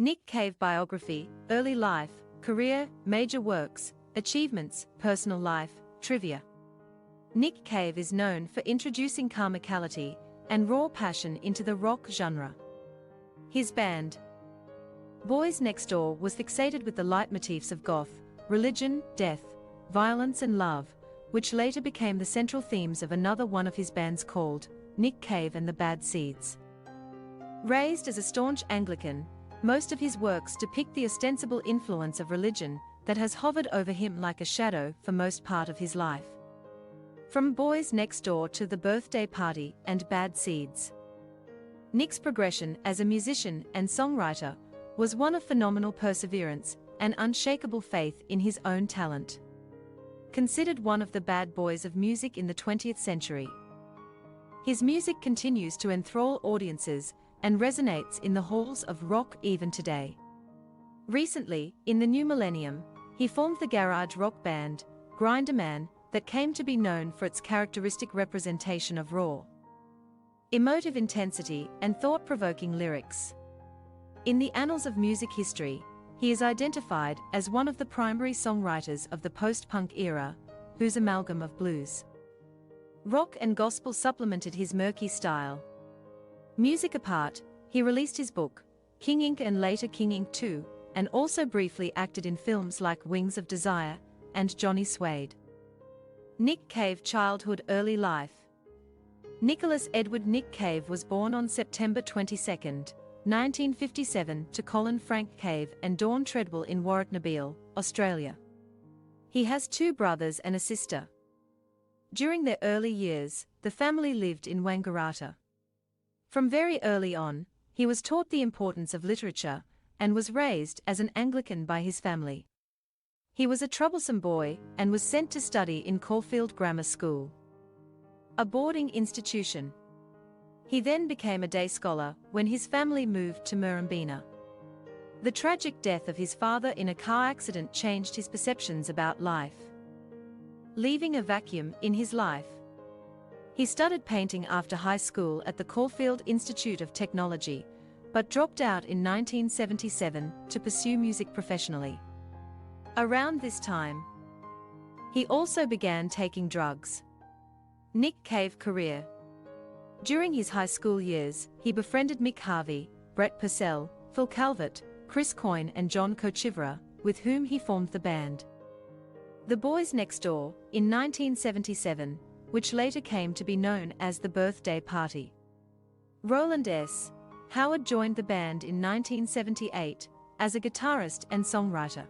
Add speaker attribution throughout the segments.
Speaker 1: Nick Cave biography, early life, career, major works, achievements, personal life, trivia. Nick Cave is known for introducing comicality and raw passion into the rock genre. His band, Boys Next Door, was fixated with the leitmotifs of Goth, religion, death, violence and love, which later became the central themes of another one of his bands called Nick Cave and the Bad Seeds. Raised as a staunch Anglican, most of his works depict the ostensible influence of religion that has hovered over him like a shadow for most part of his life. From Boys Next Door to The Birthday Party and Bad Seeds. Nick's progression as a musician and songwriter was one of phenomenal perseverance and unshakable faith in his own talent. Considered one of the bad boys of music in the 20th century. His music continues to enthrall audiences and resonates in the halls of rock even today. Recently, in the new millennium, he formed the garage rock band, Grinderman, that came to be known for its characteristic representation of raw, emotive intensity and thought-provoking lyrics. In the annals of music history, he is identified as one of the primary songwriters of the post-punk era, whose amalgam of blues, rock and gospel supplemented his murky style. Music apart, he released his book, King Ink and later King Ink 2, and also briefly acted in films like Wings of Desire and Johnny Suede. Nick Cave childhood, early life. Nicholas Edward Nick Cave was born on September 22, 1957 to Colin Frank Cave and Dawn Treadwell in Warracknabeal, Australia. He has two brothers and a sister. During their early years, the family lived in Wangaratta. From very early on, he was taught the importance of literature and was raised as an Anglican by his family. He was a troublesome boy and was sent to study in Caulfield Grammar School, a boarding institution. He then became a day scholar when his family moved to Murrumbina. The tragic death of his father in a car accident changed his perceptions about life, leaving a vacuum in his life. He studied painting after high school at the Caulfield Institute of Technology, but dropped out in 1977 to pursue music professionally. Around this time, he also began taking drugs. Nick Cave career. During his high school years, he befriended Mick Harvey, Brett Purcell, Phil Calvert, Chris Coyne and John Kochivara, with whom he formed the band The Boys Next Door, in 1977, which later came to be known as The Birthday Party. Roland S. Howard joined the band in 1978 as a guitarist and songwriter.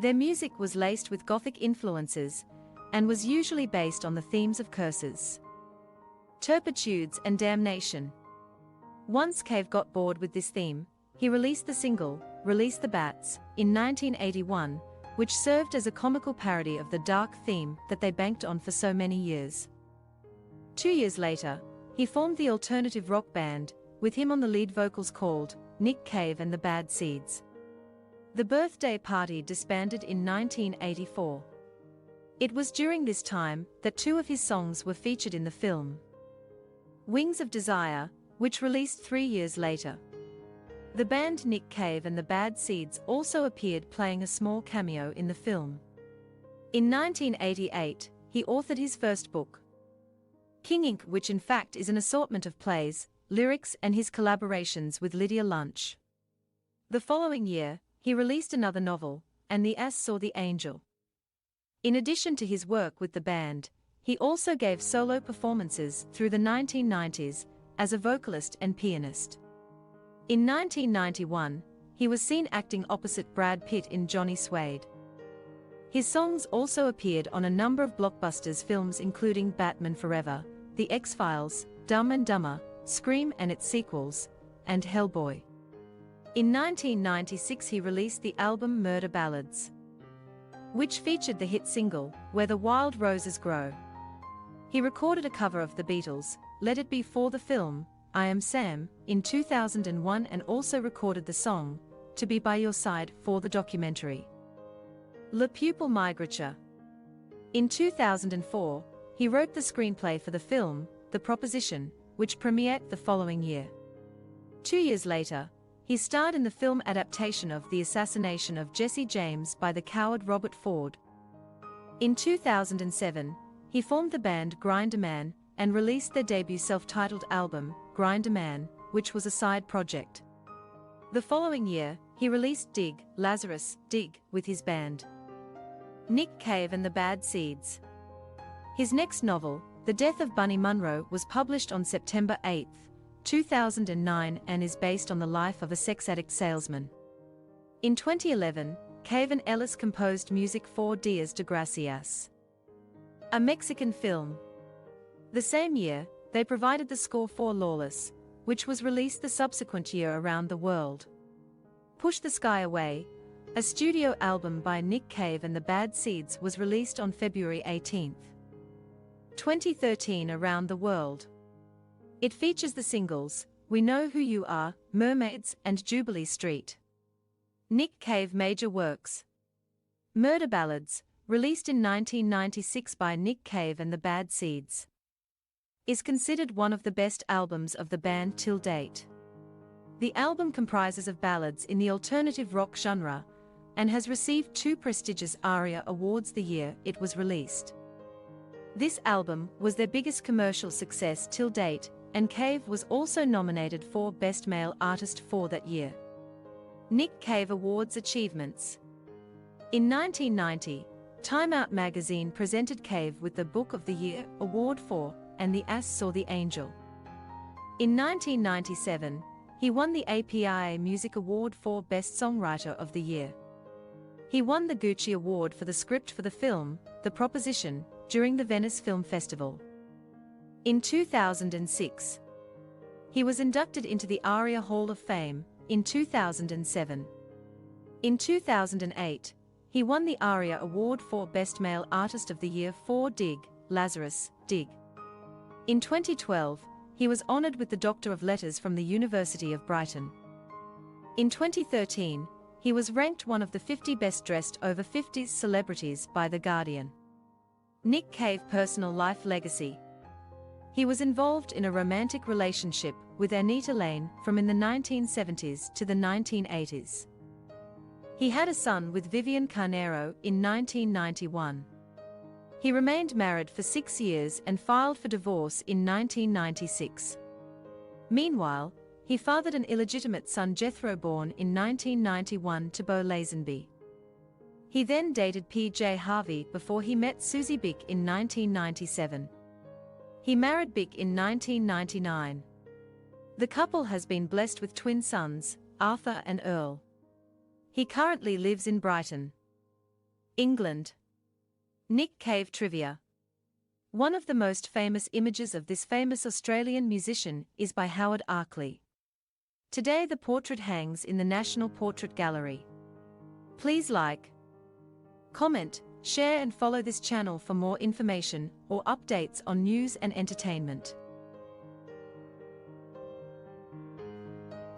Speaker 1: Their music was laced with Gothic influences and was usually based on the themes of curses, turpitudes and damnation. Once Cave got bored with this theme, he released the single, Release the Bats, in 1981, which served as a comical parody of the dark theme that they banked on for so many years. 2 years later, he formed the alternative rock band, with him on the lead vocals called Nick Cave and the Bad Seeds. The Birthday Party disbanded in 1984. It was during this time that two of his songs were featured in the film Wings of Desire, which released 3 years later. The band Nick Cave and the Bad Seeds also appeared, playing a small cameo in the film. In 1988, he authored his first book, King Ink, which in fact is an assortment of plays, lyrics and his collaborations with Lydia Lunch. The following year, he released another novel, And the Ass Saw the Angel. In addition to his work with the band, he also gave solo performances through the 1990s as a vocalist and pianist. In 1991, he was seen acting opposite Brad Pitt in Johnny Suede. His songs also appeared on a number of blockbusters films including Batman Forever, The X-Files, Dumb and Dumber, Scream and its sequels, and Hellboy. In 1996 he released the album Murder Ballads, which featured the hit single, Where the Wild Roses Grow. He recorded a cover of the Beatles' Let It Be for the film, I Am Sam, in 2001 and also recorded the song, To Be By Your Side, for the documentary Le Pupil Migrature. In 2004, he wrote the screenplay for the film, The Proposition, which premiered the following year. 2 years later, He starred in the film adaptation of The Assassination of Jesse James by the coward Robert Ford. In 2007, he formed the band Grinderman and released their debut self-titled album, Grinderman, which was a side project. The following year, he released Dig, Lazarus, Dig, with his band. Nick Cave and the Bad Seeds. His next novel, The Death of Bunny Munro, was published on September 8, 2009 and is based on the life of a sex addict salesman. In 2011, Cave and Ellis composed music for Dias de Gracias, a Mexican film. The same year, they provided the score for Lawless, which was released the subsequent year around the world. Push the Sky Away, a studio album by Nick Cave and the Bad Seeds, was released on February 18, 2013 around the world. It features the singles, We Know Who You Are, Mermaids, and Jubilee Street. Nick Cave major works. Murder Ballads, released in 1996 by Nick Cave and the Bad Seeds, is considered one of the best albums of the band till date. The album comprises of ballads in the alternative rock genre and has received 2 prestigious ARIA awards the year it was released. This album was their biggest commercial success till date, and Cave was also nominated for Best Male Artist for that year. Nick Cave Awards Achievements. In 1990, Time Out magazine presented Cave with the Book of the Year award for And the Ass Saw the Angel. In 1997, he won the APIA Music Award for Best Songwriter of the Year. He won the Gucci Award for the script for the film, The Proposition, during the Venice Film Festival. In 2006, he was inducted into the ARIA Hall of Fame. In 2007. In 2008, he won the ARIA Award for Best Male Artist of the Year for Dig, Lazarus, Dig. In 2012, he was honored with the Doctor of Letters from the University of Brighton. In 2013, he was ranked one of the 50 best dressed over 50s celebrities by The Guardian. Nick Cave personal life legacy. He was involved in a romantic relationship with Anita Lane from in the 1970s to the 1980s. He had a son with Vivian Carnero in 1991. He remained married for 6 years and filed for divorce in 1996. Meanwhile, he fathered an illegitimate son, Jethro, born in 1991 to Bo Lazenby. He then dated PJ Harvey before he met Susie Bick in 1997. He married Bick in 1999. The couple has been blessed with twin sons, Arthur and Earl. He currently lives in Brighton, England. Nick Cave trivia. One of the most famous images of this famous Australian musician is by Howard Arkley. Today the portrait hangs in the National Portrait Gallery. Please like, comment, share and follow this channel for more information or updates on news and entertainment.